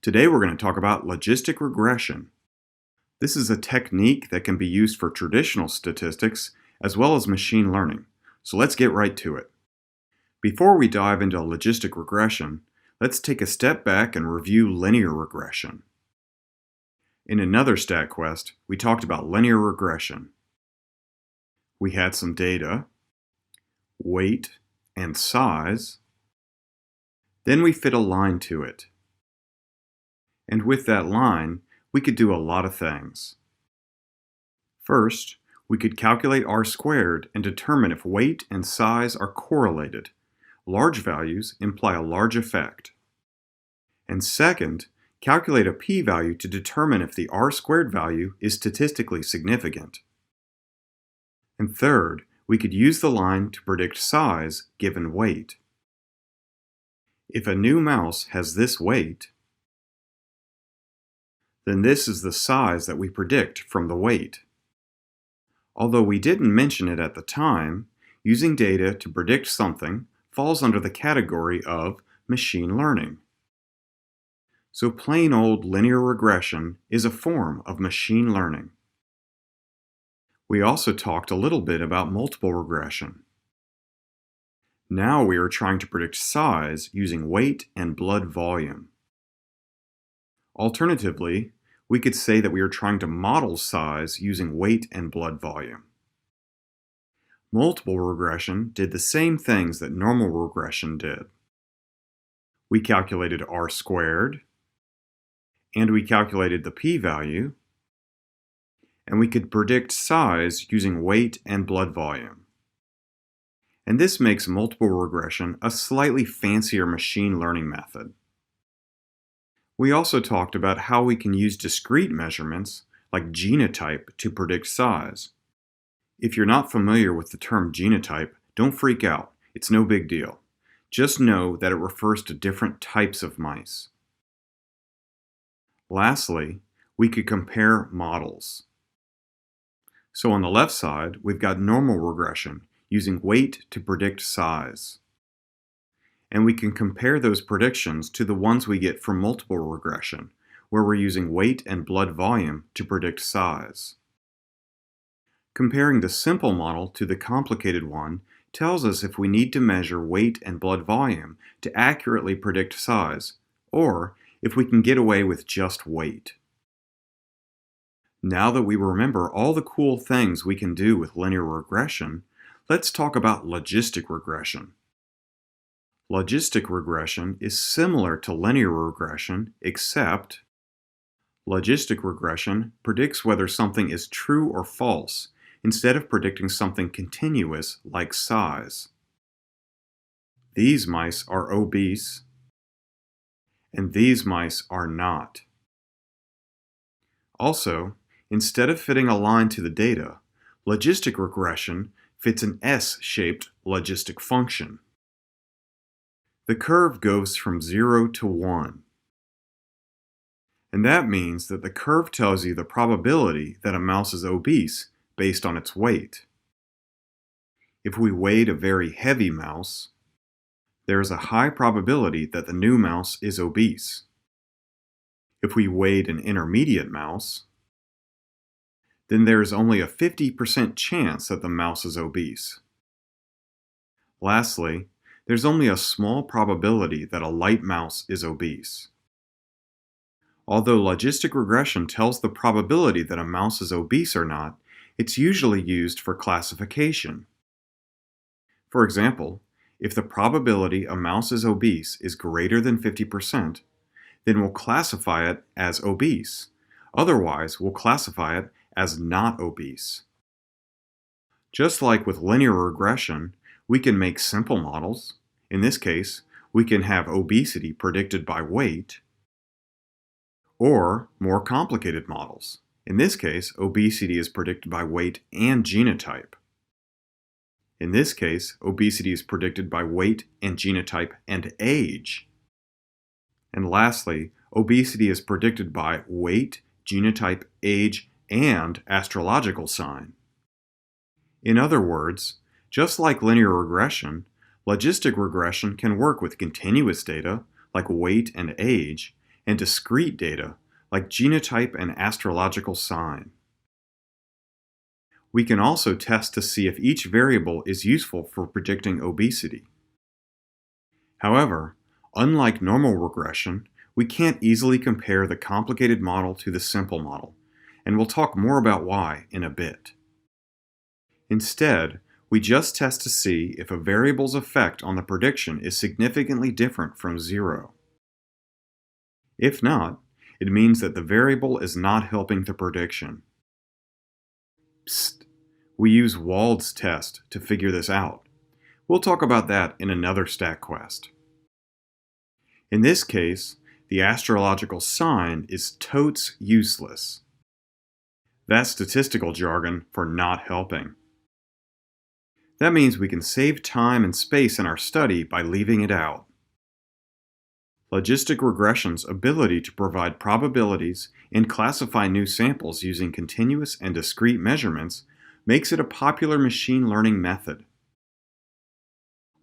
Today we're going to talk about logistic regression. This is a technique that can be used for traditional statistics as well as machine learning. So let's get right to it. Before we dive into logistic regression, let's take a step back and review linear regression. In another StatQuest, we talked about linear regression. We had some data, weight, and size. Then we fit a line to it. And with that line, we could do a lot of things. First, we could calculate R squared and determine if weight and size are correlated. Large values imply a large effect. And second, calculate a p-value to determine if the R squared value is statistically significant. And third, we could use the line to predict size given weight. If a new mouse has this weight, then this is the size that we predict from the weight. Although we didn't mention it at the time, using data to predict something falls under the category of machine learning. So plain old linear regression is a form of machine learning. We also talked a little bit about multiple regression. Now we are trying to predict size using weight and blood volume. Alternatively, we could say that we are trying to model size using weight and blood volume. Multiple regression did the same things that normal regression did. We calculated R squared, and we calculated the p-value, and we could predict size using weight and blood volume. And this makes multiple regression a slightly fancier machine learning method. We also talked about how we can use discrete measurements, like genotype, to predict size. If you're not familiar with the term genotype, don't freak out. It's no big deal. Just know that it refers to different types of mice. Lastly, we could compare models. So on the left side, we've got normal regression, using weight to predict size. And we can compare those predictions to the ones we get from multiple regression, where we're using weight and blood volume to predict size. Comparing the simple model to the complicated one tells us if we need to measure weight and blood volume to accurately predict size, or if we can get away with just weight. Now that we remember all the cool things we can do with linear regression, let's talk about logistic regression. Logistic regression is similar to linear regression, except logistic regression predicts whether something is true or false, instead of predicting something continuous like size. These mice are obese, and these mice are not. Also, instead of fitting a line to the data, logistic regression fits an S-shaped logistic function. The curve goes from 0 to 1. And that means that the curve tells you the probability that a mouse is obese based on its weight. If we weighed a very heavy mouse, there is a high probability that the new mouse is obese. If we weighed an intermediate mouse, then there is only a 50% chance that the mouse is obese. Lastly, there's only a small probability that a light mouse is obese. Although logistic regression tells the probability that a mouse is obese or not, it's usually used for classification. For example, if the probability a mouse is obese is greater than 50%, then we'll classify it as obese. Otherwise, we'll classify it as not obese. Just like with linear regression, we can make simple models. In this case, we can have obesity predicted by weight, or more complicated models. In this case, obesity is predicted by weight and genotype. In this case, obesity is predicted by weight and genotype and age. And lastly, obesity is predicted by weight, genotype, age, and astrological sign. In other words, just like linear regression, logistic regression can work with continuous data, like weight and age, and discrete data like genotype and astrological sign. We can also test to see if each variable is useful for predicting obesity. However, unlike normal regression, we can't easily compare the complicated model to the simple model, and we'll talk more about why in a bit. Instead, we just test to see if a variable's effect on the prediction is significantly different from 0. If not, it means that the variable is not helping the prediction. Psst, we use Wald's test to figure this out. We'll talk about that in another StatQuest. In this case, the astrological sign is totes useless. That's statistical jargon for not helping. That means we can save time and space in our study by leaving it out. Logistic regression's ability to provide probabilities and classify new samples using continuous and discrete measurements makes it a popular machine learning method.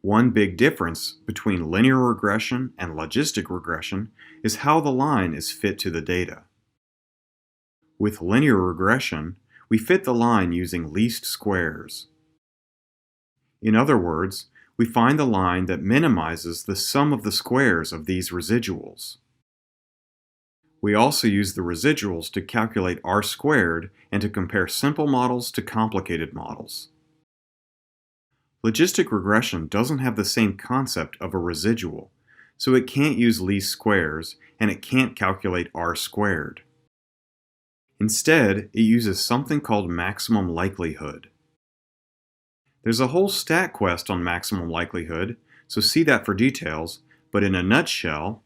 One big difference between linear regression and logistic regression is how the line is fit to the data. With linear regression, we fit the line using least squares. In other words, we find the line that minimizes the sum of the squares of these residuals. We also use the residuals to calculate R² and to compare simple models to complicated models. Logistic regression doesn't have the same concept of a residual, so it can't use least squares and it can't calculate R². Instead, it uses something called maximum likelihood. There's a whole StatQuest on maximum likelihood, so see that for details, but in a nutshell,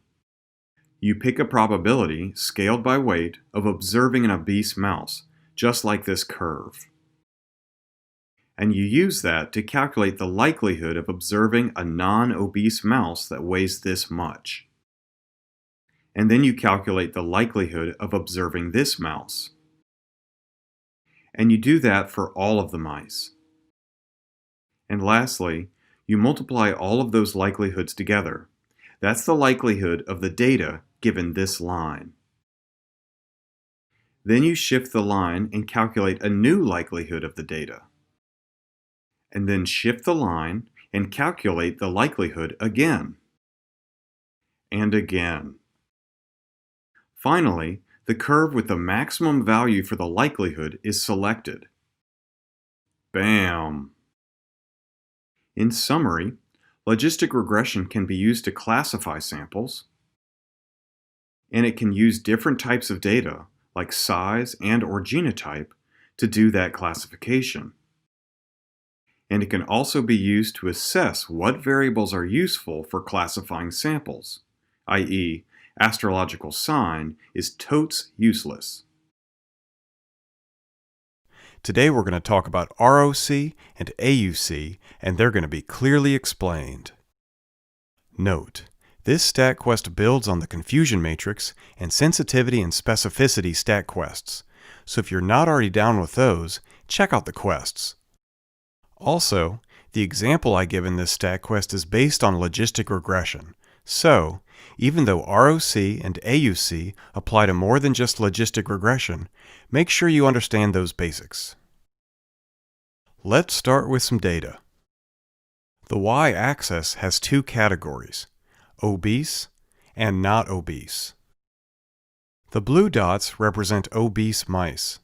you pick a probability, scaled by weight, of observing an obese mouse, just like this curve. And you use that to calculate the likelihood of observing a non-obese mouse that weighs this much. And then you calculate the likelihood of observing this mouse. And you do that for all of the mice. And lastly, you multiply all of those likelihoods together. That's the likelihood of the data given this line. Then you shift the line and calculate a new likelihood of the data. And then shift the line and calculate the likelihood again. And again. Finally, the curve with the maximum value for the likelihood is selected. Bam! In summary, logistic regression can be used to classify samples, and it can use different types of data, like size and/or genotype, to do that classification. And it can also be used to assess what variables are useful for classifying samples, i.e., astrological sign is totes useless. Today we're going to talk about ROC and AUC, and they're going to be clearly explained. Note: this StatQuest builds on the confusion matrix and sensitivity and specificity StatQuests, so if you're not already down with those, check out the quests. Also, the example I give in this StatQuest is based on logistic regression, so even though ROC and AUC apply to more than just logistic regression, make sure you understand those basics. Let's start with some data. The y-axis has two categories, obese and not obese. The blue dots represent obese mice,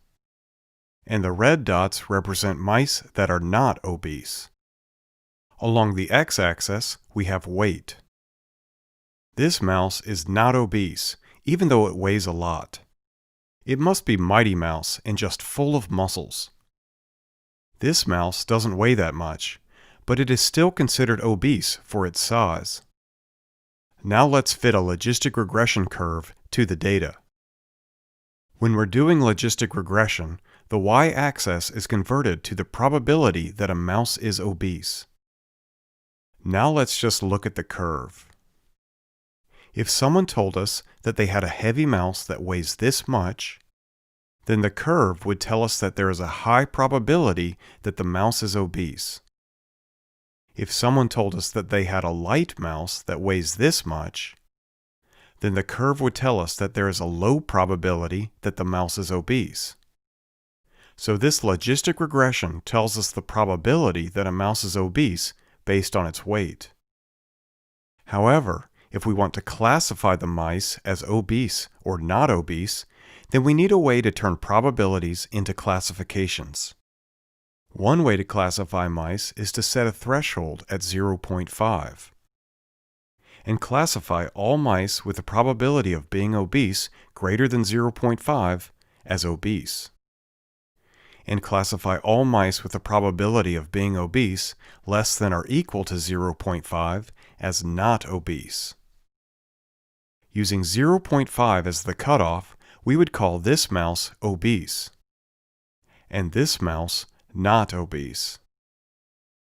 and the red dots represent mice that are not obese. Along the x-axis, we have weight. This mouse is not obese, even though it weighs a lot. It must be Mighty Mouse and just full of muscles. This mouse doesn't weigh that much, but it is still considered obese for its size. Now let's fit a logistic regression curve to the data. When we're doing logistic regression, the y-axis is converted to the probability that a mouse is obese. Now let's just look at the curve. If someone told us that they had a heavy mouse that weighs this much, then the curve would tell us that there is a high probability that the mouse is obese. If someone told us that they had a light mouse that weighs this much, then the curve would tell us that there is a low probability that the mouse is obese. So this logistic regression tells us the probability that a mouse is obese based on its weight. However, if we want to classify the mice as obese or not obese, then we need a way to turn probabilities into classifications. One way to classify mice is to set a threshold at 0.5 and classify all mice with a probability of being obese greater than 0.5 as obese, and classify all mice with a probability of being obese less than or equal to 0.5 as not obese. Using 0.5 as the cutoff, we would call this mouse obese, and this mouse not obese.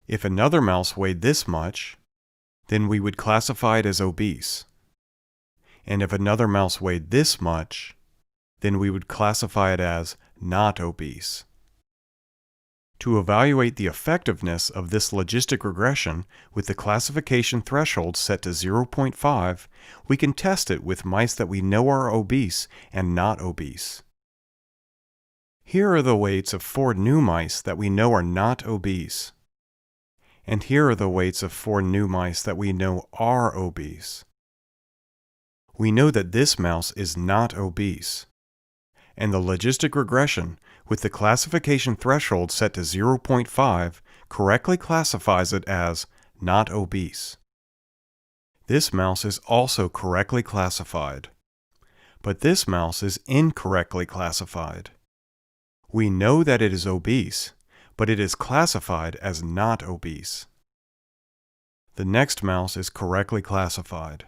If another mouse weighed this much, then we would classify it as obese. And if another mouse weighed this much, then we would classify it as not obese. To evaluate the effectiveness of this logistic regression with the classification threshold set to 0.5, we can test it with mice that we know are obese and not obese. Here are the weights of 4 new mice that we know are not obese. And here are the weights of 4 new mice that we know are obese. We know that this mouse is not obese, and the logistic regression with the classification threshold set to 0.5 correctly classifies it as not obese. This mouse is also correctly classified, but this mouse is incorrectly classified. We know that it is obese, but it is classified as not obese. The next mouse is correctly classified,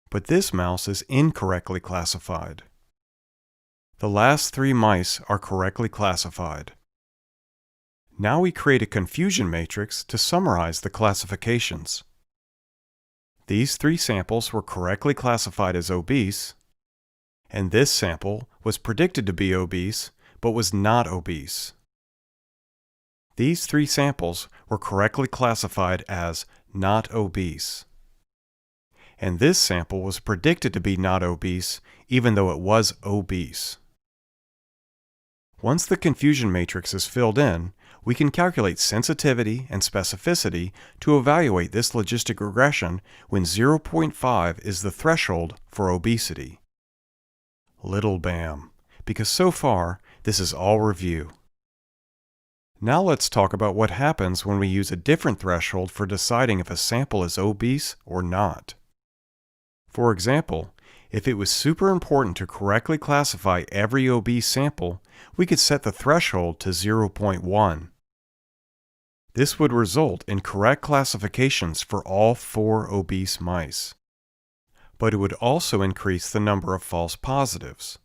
but this mouse is incorrectly classified. The last 3 mice are correctly classified. Now we create a confusion matrix to summarize the classifications. These 3 samples were correctly classified as obese, and this sample was predicted to be obese but was not obese. These 3 samples were correctly classified as not obese. And this sample was predicted to be not obese even though it was obese. Once the confusion matrix is filled in, we can calculate sensitivity and specificity to evaluate this logistic regression when 0.5 is the threshold for obesity. Little bam, because so far this is all review. Now let's talk about what happens when we use a different threshold for deciding if a sample is obese or not. For example, if it was super important to correctly classify every obese sample, we could set the threshold to 0.1. This would result in correct classifications for all 4 obese mice. But it would also increase the number of false positives.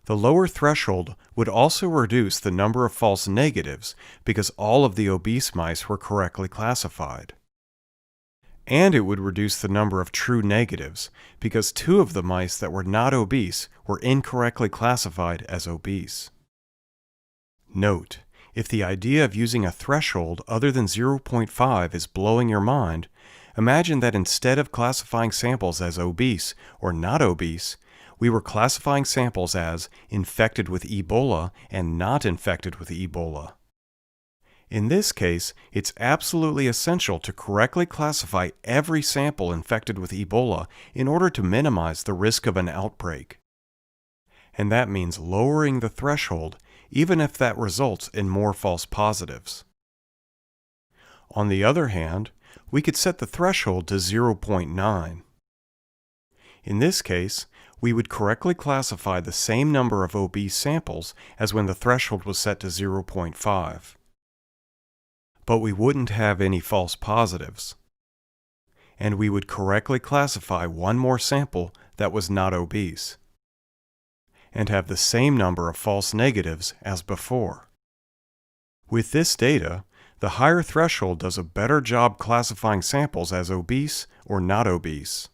The lower threshold would also reduce the number of false negatives because all of the obese mice were correctly classified. And it would reduce the number of true negatives because 2 of the mice that were not obese were incorrectly classified as obese. Note, if the idea of using a threshold other than 0.5 is blowing your mind, imagine that instead of classifying samples as obese or not obese, we were classifying samples as infected with Ebola and not infected with Ebola. In this case, it's absolutely essential to correctly classify every sample infected with Ebola in order to minimize the risk of an outbreak. And that means lowering the threshold even if that results in more false positives. On the other hand, we could set the threshold to 0.9. In this case, we would correctly classify the same number of obese samples as when the threshold was set to 0.5. But we wouldn't have any false positives. And we would correctly classify 1 more sample that was not obese, and have the same number of false negatives as before. With this data, the higher threshold does a better job classifying samples as obese or not obese.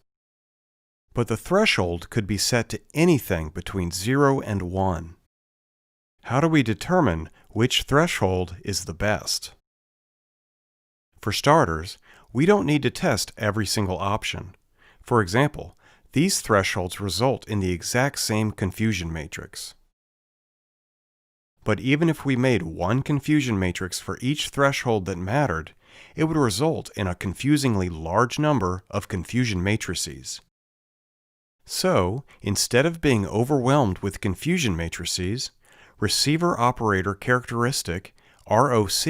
But the threshold could be set to anything between 0 and 1. How do we determine which threshold is the best? For starters, we don't need to test every single option. For example, these thresholds result in the exact same confusion matrix. But even if we made one confusion matrix for each threshold that mattered, it would result in a confusingly large number of confusion matrices. So, instead of being overwhelmed with confusion matrices, receiver-operator characteristic (ROC)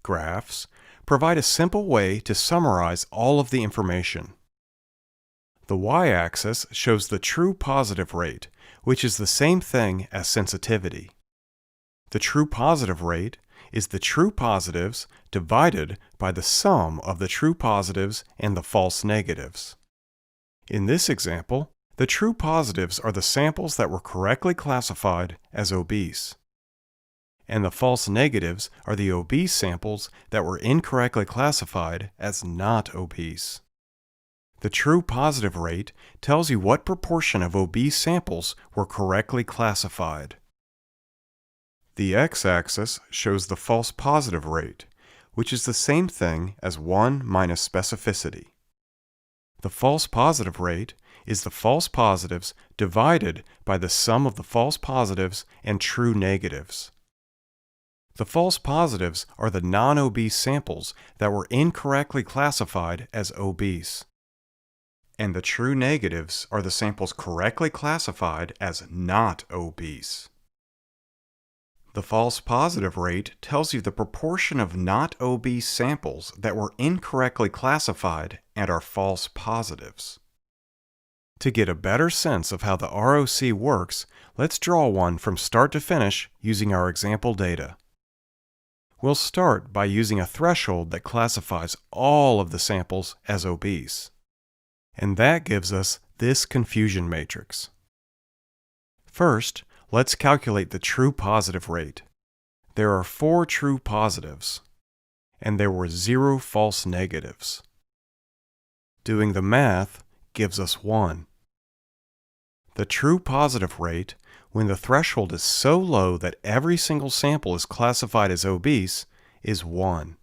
graphs provide a simple way to summarize all of the information. The y-axis shows the true positive rate, which is the same thing as sensitivity. The true positive rate is the true positives divided by the sum of the true positives and the false negatives. In this example, the true positives are the samples that were correctly classified as obese, and the false negatives are the obese samples that were incorrectly classified as not obese. The true positive rate tells you what proportion of obese samples were correctly classified. The x-axis shows the false positive rate, which is the same thing as 1 minus specificity. The false positive rate is the false positives divided by the sum of the false positives and true negatives. The false positives are the non-obese samples that were incorrectly classified as obese, and the true negatives are the samples correctly classified as not obese. The false positive rate tells you the proportion of not obese samples that were incorrectly classified and are false positives. To get a better sense of how the ROC works, let's draw one from start to finish using our example data. We'll start by using a threshold that classifies all of the samples as obese, and that gives us this confusion matrix. First, let's calculate the true positive rate. There are 4 true positives, and there were 0 false negatives. Doing the math gives us 1. The true positive rate, when the threshold is so low that every single sample is classified as obese, is 1.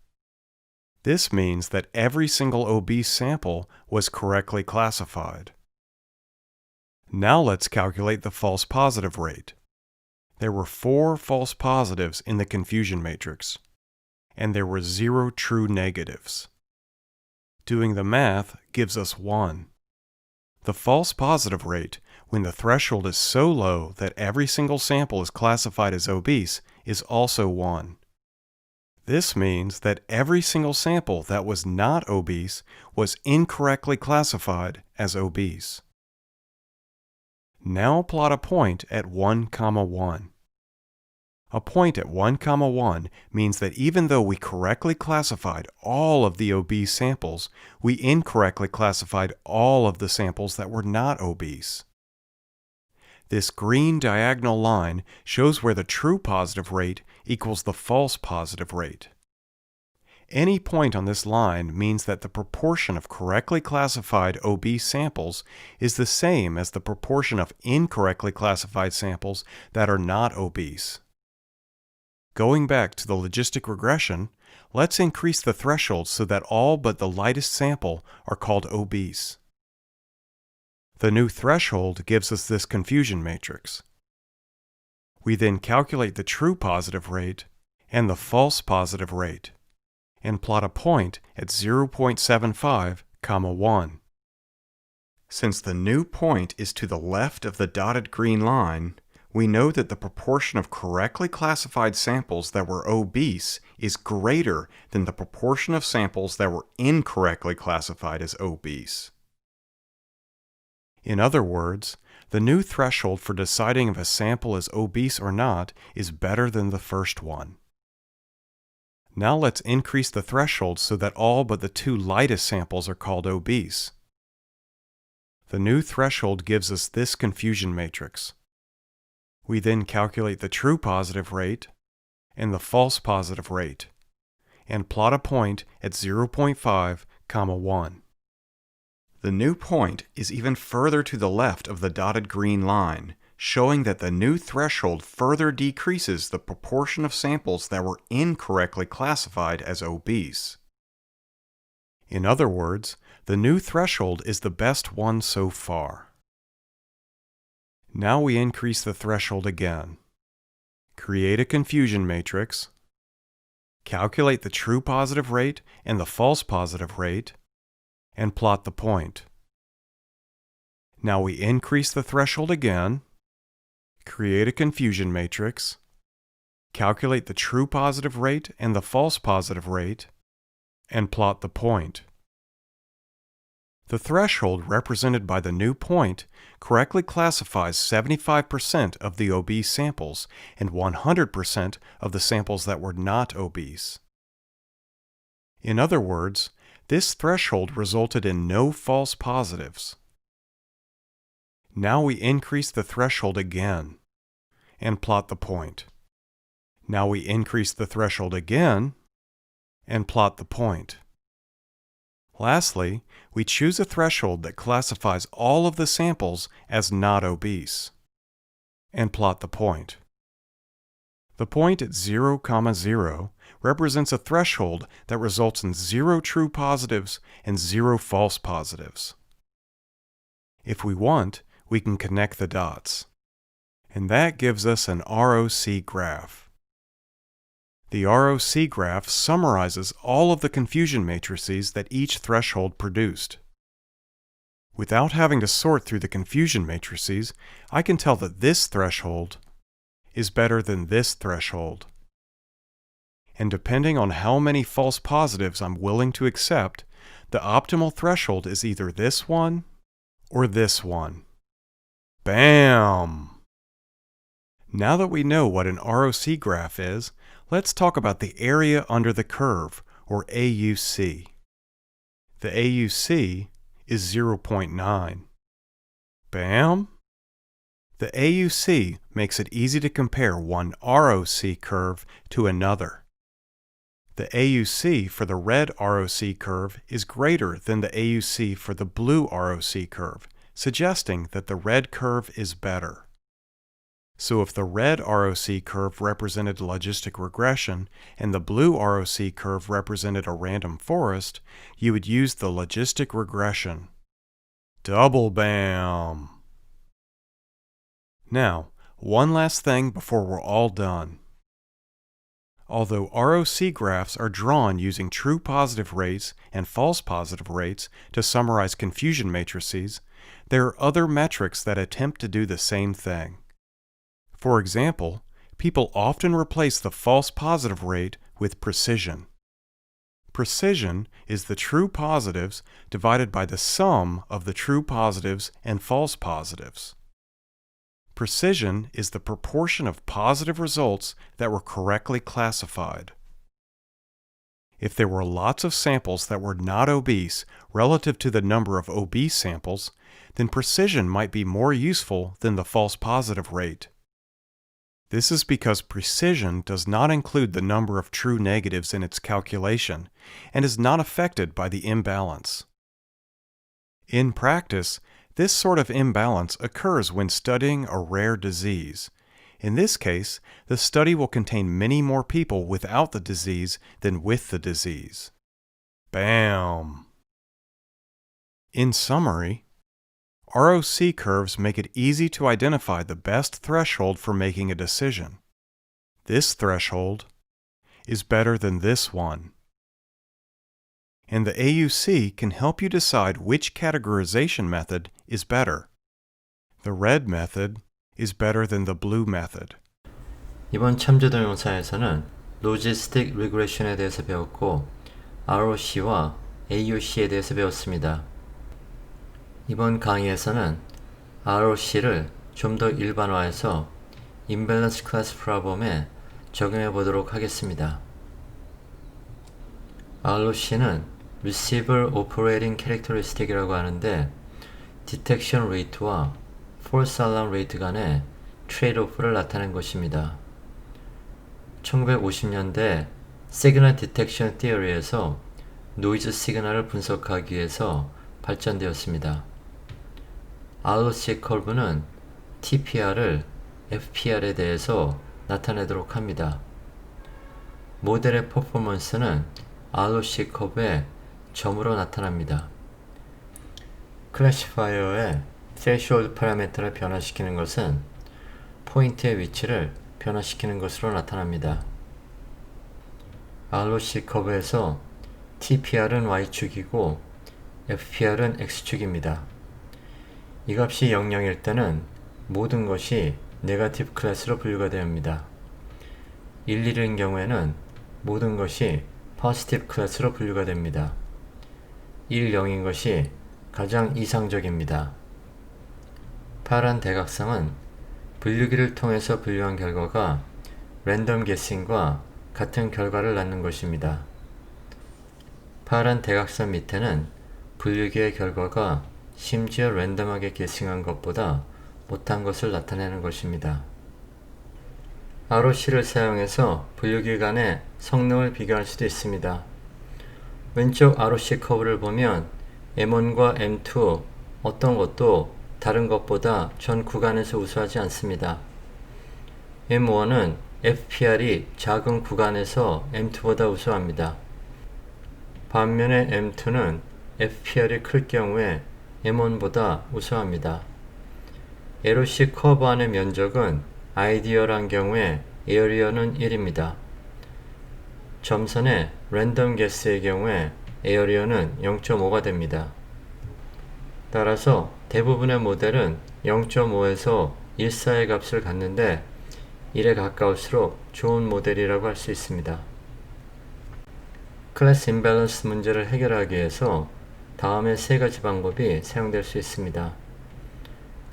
This means that every single obese sample was correctly classified. Now let's calculate the false positive rate. There were 4 false positives in the confusion matrix, and there were 0 true negatives. Doing the math gives us 1. The false positive rate, when the threshold is so low that every single sample is classified as obese, is also 1. This means that every single sample that was not obese was incorrectly classified as obese. Now plot a point at 1, 1. A point at 1, 1 means that even though we correctly classified all of the obese samples, we incorrectly classified all of the samples that were not obese. This green diagonal line shows where the true positive rate equals the false positive rate. Any point on this line means that the proportion of correctly classified obese samples is the same as the proportion of incorrectly classified samples that are not obese. Going back to the logistic regression, let's increase the threshold so that all but the lightest sample are called obese. The new threshold gives us this confusion matrix. We then calculate the true positive rate and the false positive rate, and plot a point at 0.75, 1. Since the new point is to the left of the dotted green line, we know that the proportion of correctly classified samples that were obese is greater than the proportion of samples that were incorrectly classified as obese. In other words, the new threshold for deciding if a sample is obese or not is better than the first one. Now let's increase the threshold so that all but the 2 lightest samples are called obese. The new threshold gives us this confusion matrix. We then calculate the true positive rate and the false positive rate, and plot a point at 0.5, 1. The new point is even further to the left of the dotted green line, showing that the new threshold further decreases the proportion of samples that were incorrectly classified as obese. In other words, the new threshold is the best one so far. Now we increase the threshold again. Create a confusion matrix. Calculate the true positive rate and the false positive rate, and plot the point. Now we increase the threshold again. Create a confusion matrix. Calculate the true positive rate and the false positive rate, and plot the point. The threshold represented by the new point correctly classifies 75% of the obese samples and 100% of the samples that were not obese. In other words, this threshold resulted in no false positives. Now we increase the threshold again and plot the point. Now we increase the threshold again and plot the point. Lastly, we choose a threshold that classifies all of the samples as not obese, and plot the point. The point at 0, 0 represents a threshold that results in 0 true positives and 0 false positives. If we want, we can connect the dots, and that gives us an ROC graph. The ROC graph summarizes all of the confusion matrices that each threshold produced. Without having to sort through the confusion matrices, I can tell that this threshold is better than this threshold. And depending on how many false positives I'm willing to accept, the optimal threshold is either this one or this one. Bam! Now that we know what an ROC graph is, let's talk about the area under the curve, or AUC. The AUC is 0.9. Bam! The AUC makes it easy to compare one ROC curve to another. The AUC for the red ROC curve is greater than the AUC for the blue ROC curve, suggesting that the red curve is better. So if the red ROC curve represented logistic regression and the blue ROC curve represented a random forest, you would use the logistic regression. Double bam! Now, one last thing before we're all done. Although ROC graphs are drawn using true positive rates and false positive rates to summarize confusion matrices, there are other metrics that attempt to do the same thing. For example, people often replace the false positive rate with precision. Precision is the true positives divided by the sum of the true positives and false positives. Precision is the proportion of positive results that were correctly classified. If there were lots of samples that were not obese relative to the number of obese samples, then precision might be more useful than the false positive rate. This is because precision does not include the number of true negatives in its calculation and is not affected by the imbalance. In practice, this sort of imbalance occurs when studying a rare disease. In this case, the study will contain many more people without the disease than with the disease. Bam! In summary, ROC curves make it easy to identify the best threshold for making a decision. This threshold is better than this one. And the AUC can help you decide which categorization method is better. The red method is better than the blue method. 이번 참조 동영상에서는 로지스틱 리그레션에 대해서 배웠고 ROC와 AUC에 대해서 배웠습니다. 이번 강의에서는 ROC를 좀 더 일반화해서 임밸런스 클래스 프로블럼에 적용해 보도록 하겠습니다. ROC는 Receiver Operating Characteristic이라고 하는데 Detection Rate와 False Alarm Rate 간의 트레이드오프를 나타낸 것입니다. 1950년대 시그널 디텍션 티어리에서 노이즈 시그널을 분석하기 위해서 발전되었습니다. ROC 커브는 TPR을 FPR에 대해서 나타내도록 합니다. 모델의 퍼포먼스는 ROC 커브의 점으로 나타납니다. 클래시파이어의 threshold 파라미터를 변화시키는 것은 포인트의 위치를 변화시키는 것으로 나타납니다. ROC 커브에서 TPR은 Y축이고 FPR은 X축입니다. 이 값이 00일 때는 모든 것이 네거티브 클래스로 분류가 됩니다. 11인 경우에는 모든 것이 포지티브 클래스로 분류가 됩니다. 10인 것이 가장 이상적입니다. 파란 대각선은 분류기를 통해서 분류한 결과가 랜덤 게싱과 같은 결과를 낳는 것입니다. 파란 대각선 밑에는 분류기의 결과가 심지어 랜덤하게 게싱한 것보다 못한 것을 나타내는 것입니다. ROC를 사용해서 분류기 간의 성능을 비교할 수도 있습니다. 왼쪽 ROC 커브를 보면 M1과 M2 어떤 것도 다른 것보다 전 구간에서 우수하지 않습니다. M1은 FPR이 작은 구간에서 M2보다 우수합니다. 반면에 M2는 FPR이 클 경우에 M1보다 우수합니다. ROC 커브 안의 면적은 아이디얼한 경우에 에어리어는 1입니다. 점선의 랜덤 게스의 경우에 에어리어는 0.5가 됩니다. 따라서 대부분의 모델은 0.5에서 1 사이의 값을 갖는데 1에 가까울수록 좋은 모델이라고 할 수 있습니다. 클래스 임밸런스 문제를 해결하기 위해서 다음의 세 가지 방법이 사용될 수 있습니다.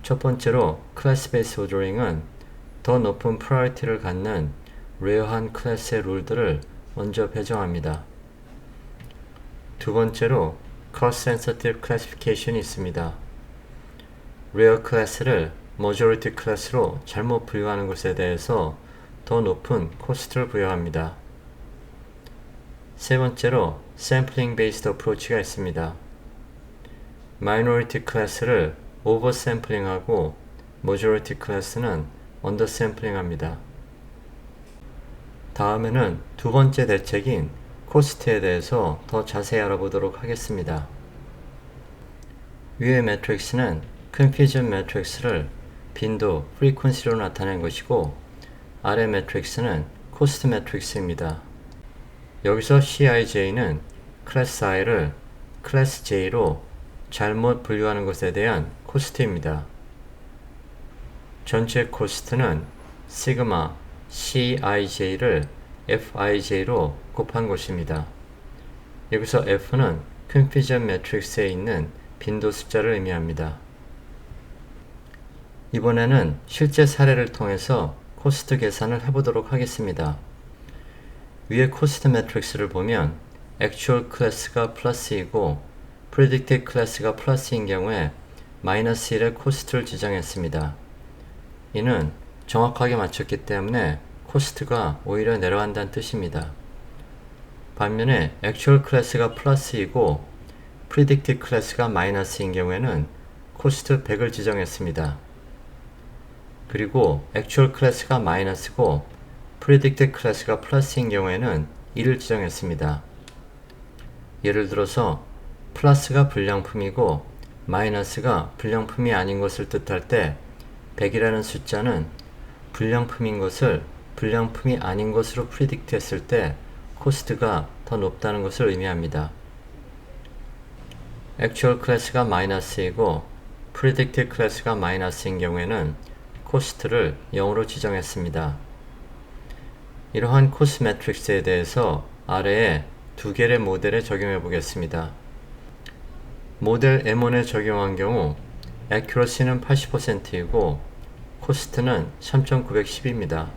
첫 번째로 클래스 베이스 오더링은 더 높은 프라이어티를 갖는 레어한 클래스의 룰들을 먼저 배정합니다. 두 번째로 cost sensitive classification이 있습니다. 레어 클래스를 majority 클래스로 잘못 분류하는 것에 대해서 더 높은 코스트를 부여합니다. 세 번째로 sampling based approach가 있습니다. minority 클래스를 oversampling하고 majority 클래스는 undersampling합니다. 다음에는 두 번째 대책인 코스트에 대해서 더 자세히 알아보도록 하겠습니다. 위의 매트릭스는 confusion 매트릭스를 빈도, frequency로 나타낸 것이고 아래 매트릭스는 코스트 매트릭스입니다. 여기서 CIJ는 클래스 I를 클래스 J로 잘못 분류하는 것에 대한 코스트입니다. 전체 코스트는 시그마 CIJ를 FIJ로 곱한 것입니다. 여기서 F는 confusion 매트릭스에 있는 빈도 숫자를 의미합니다. 이번에는 실제 사례를 통해서 코스트 계산을 해보도록 하겠습니다. 위에 코스트 매트릭스를 보면 actual 클래스가 플러스이고 predicted 클래스가 플러스인 경우에 마이너스 1의 코스트를 지정했습니다. 이는 정확하게 맞췄기 때문에 코스트가 오히려 내려간다는 뜻입니다. 반면에 actual 클래스가 플러스이고 predicted 클래스가 마이너스인 경우에는 코스트 100을 지정했습니다. 그리고 actual 클래스가 마이너스고 predicted 클래스가 플러스인 경우에는 1을 지정했습니다. 예를 들어서 플러스가 불량품이고 마이너스가 불량품이 아닌 것을 뜻할 때 100이라는 숫자는 불량품인 것을 불량품이 아닌 것으로 프리딕트 했을 때 코스트가 더 높다는 것을 의미합니다. actual 클래스가 마이너스이고 predicted 클래스가 마이너스인 경우에는 코스트를 0으로 지정했습니다. 이러한 코스트 매트릭스에 대해서 아래에 두 개의 모델에 적용해 보겠습니다. 모델 M1에 적용한 경우 accuracy는 80%이고 코스트는 3,910입니다.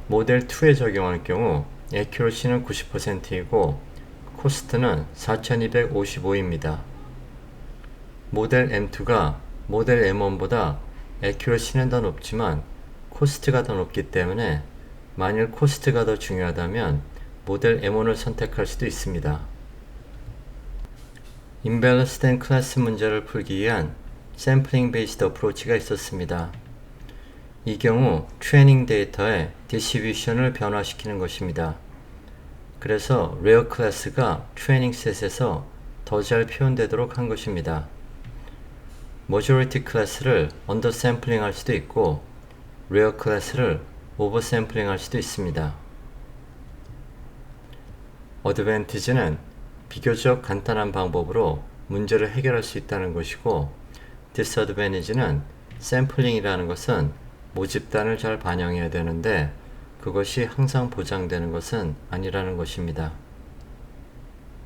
모델 2에 적용할 경우 accuracy는 90%이고 코스트는 4,255입니다. 모델 M2가 모델 M1보다 accuracy는 더 높지만 코스트가 더 높기 때문에 만일 코스트가 더 중요하다면 모델 M1을 선택할 수도 있습니다. 임밸런스된 클래스 문제를 풀기 위한 샘플링 베이스드 어프로치가 있었습니다. 이 경우 트레이닝 데이터의 디스트리뷰션을 변화시키는 것입니다. 그래서 레어 클래스가 트레이닝 셋에서 더 잘 표현되도록 한 것입니다. majority 클래스를 언더샘플링 할 수도 있고 rare 클래스를 오버샘플링 할 수도 있습니다. advantage는 비교적 간단한 방법으로 문제를 해결할 수 있다는 것이고 disadvantage는 샘플링이라는 것은 모집단을 잘 반영해야 되는데 그것이 항상 보장되는 것은 아니라는 것입니다.